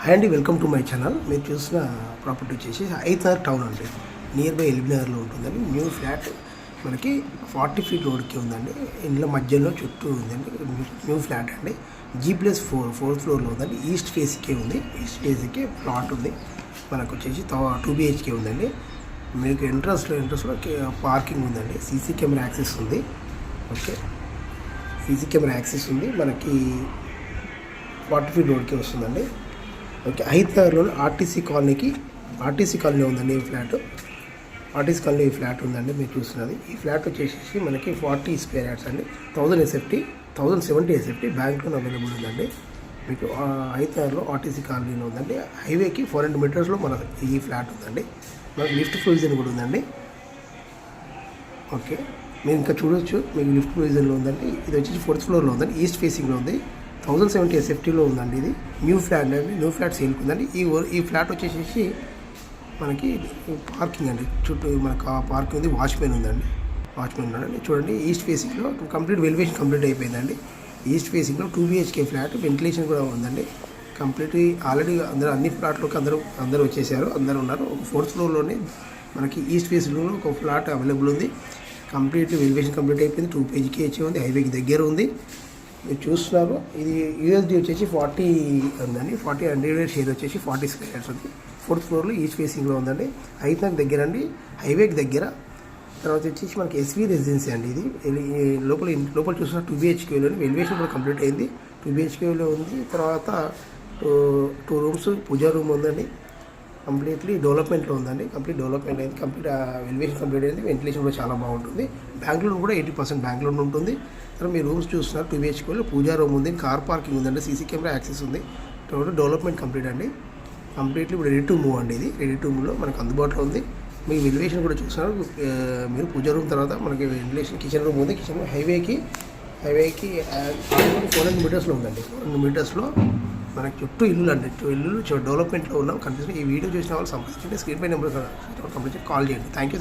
Hi అండి, welcome to my channel. మీరు చూసిన ప్రాపర్టీ వచ్చేసి హైతనగర్ టౌన్ అండి, నియర్ బై ఎల్బీనగర్లో ఉంటుందండి. న్యూ ఫ్లాట్ మనకి 40 ఫీట్ రోడ్కి ఉందండి. ఇంట్లో మధ్యలో చుట్టూ ఉందండి. న్యూ ఫ్లాట్ అండి. G+4 4th ఫ్లోర్లో ఉందండి. ఈస్ట్ ఫేస్కే ఉంది. ఈస్ట్ ఫేస్కే ప్లాట్ ఉంది. మనకు వచ్చేసి 2 BHK ఉందండి. మీకు ఎంట్రన్స్లో పార్కింగ్ ఉందండి. సీసీ కెమెరా యాక్సెస్ ఉంది. ఓకే, సీసీ కెమెరా యాక్సెస్ ఉంది. మనకి 40 ఫీట్ రోడ్కి వస్తుందండి. ఓకే, హైతనగర్లో ఆర్టీసీ కాలనీ ఉందండి. ఈ ఫ్లాట్ ఆర్టీసీ కాలనీ ఈ ఫ్లాట్ ఉందండి. మీరు చూస్తున్నది ఈ ఫ్లాట్ వచ్చేసి మనకి 40 స్క్వేర్ యార్డ్స్ అండి. 1070 SFT బ్యాంక్ లోన్ అవైలబుల్ ఉందండి. మీకు హైతనగర్లో ఆర్టీసీ కాలనీలో ఉందండి. హైవేకి 400 మీటర్స్లో మన ఈ ఫ్లాట్ ఉందండి. మనకు లిఫ్ట్ ప్రొవిజన్ కూడా ఉందండి. ఓకే, మీరు ఇంకా చూడొచ్చు, మీకు లిఫ్ట్ ప్రొవిజన్లో ఉందండి. ఇది వచ్చేసి 4th ఫ్లోర్లో ఉందండి. ఈస్ట్ ఫేసింగ్లో ఉంది. 1070 SFTలో ఉందండి. ఇది న్యూ ఫ్లాట్ అండి. న్యూ ఫ్లాట్ సేల్కి ఉందండి. ఈ ఫ్లాట్ వచ్చేసి మనకి పార్కింగ్ అండి. చుట్టూ మనకు ఆ పార్కింగ్ ఉంది. వాచ్మెన్ ఉందండి. చూడండి, ఈస్ట్ ఫేసింగ్లో కంప్లీట్ వెలివేషన్ కంప్లీట్ అయిపోయిందండి. ఈస్ట్ ఫేసింగ్లో 2 BHK ఫ్లాట్, వెంటిలేషన్ కూడా ఉందండి. కంప్లీట్ ఆల్రెడీ అన్ని ఫ్లాట్లోకి అందరూ వచ్చేసారు. అందరూ ఉన్నారు. 4th ఫ్లోర్లోనే మనకి ఈస్ట్ ఫేసింగ్లో ఒక ఫ్లాట్ అవైలబుల్ ఉంది. కంప్లీట్ వెలివేషన్ కంప్లీట్ అయిపోయింది. 2 BHK ఉంది. హైవేకి దగ్గర ఉంది. మీరు చూస్తున్నారు. ఇది USD వచ్చేసి 40 ఉందండి. 100 షేర్ వచ్చేసి 40 స్క్వేర్ యార్డ్స్ ఉంది. 4th ఫ్లోర్లో ఈస్ట్ ఫేసింగ్లో ఉందండి. హైతనగర్ దగ్గర అండి, హైవేకి దగ్గర. తర్వాత వచ్చేసి మనకి SV రెసిడెన్సీ అండి. ఇది లోపల చూసిన 2 BHKలో వెలివేషన్ కూడా కంప్లీట్ అయింది. 2 BHKలో ఉంది. తర్వాత 2 రూమ్స్, పూజా రూమ్ ఉందండి. కంప్లీట్లీ డెవలప్మెంట్లో ఉందండి. కంప్లీట్ డెవలప్మెంట్ అయింది. కంప్లీట్ వెలివేషన్ కంప్లీట్ అయింది. వెంటిలేషన్ కూడా చాలా బాగుంటుంది. బ్యాంక్ లోన్ కూడా 80% బ్యాంక్ లోన్ ఉంటుంది. తర్వాత మీరు రూమ్స్ చూస్తున్నారు. 2 BHKలో పూజా రూమ్ ఉంది. కార్ పార్కింగ్ ఉందండి. సీసీ కెమెరా యాక్సెస్ ఉంది. టోటల్ డెవలప్మెంట్ కంప్లీట్ అండి. కంప్లీట్లీ ఇప్పుడు రెడీ టు మూవ్ అండి. ఇది రెడీ టు మూవ్లో మనకు అందుబాటులో ఉంది. మీకు వెలివేషన్ కూడా చూస్తున్నారు. మీరు పూజా రూమ్ తర్వాత మనకి వెంటిలేషన్ కిచెన్ రూమ్ ఉంది. కిచెన్ హైవేకి 400 మీటర్స్లో ఉందండి. 400 మీటర్స్లో మనకి చుట్టూ ఇల్లు అండి. ఇల్లు డెవలప్మెంట్లో ఉన్నాం కనిపిస్తుంది. ఈ వీడియో చూసిన వాళ్ళు సంప్రదించండి. స్క్రీన్ పై నెంబర్ కంప్లీట్ కాల్ చేయండి. Thank you.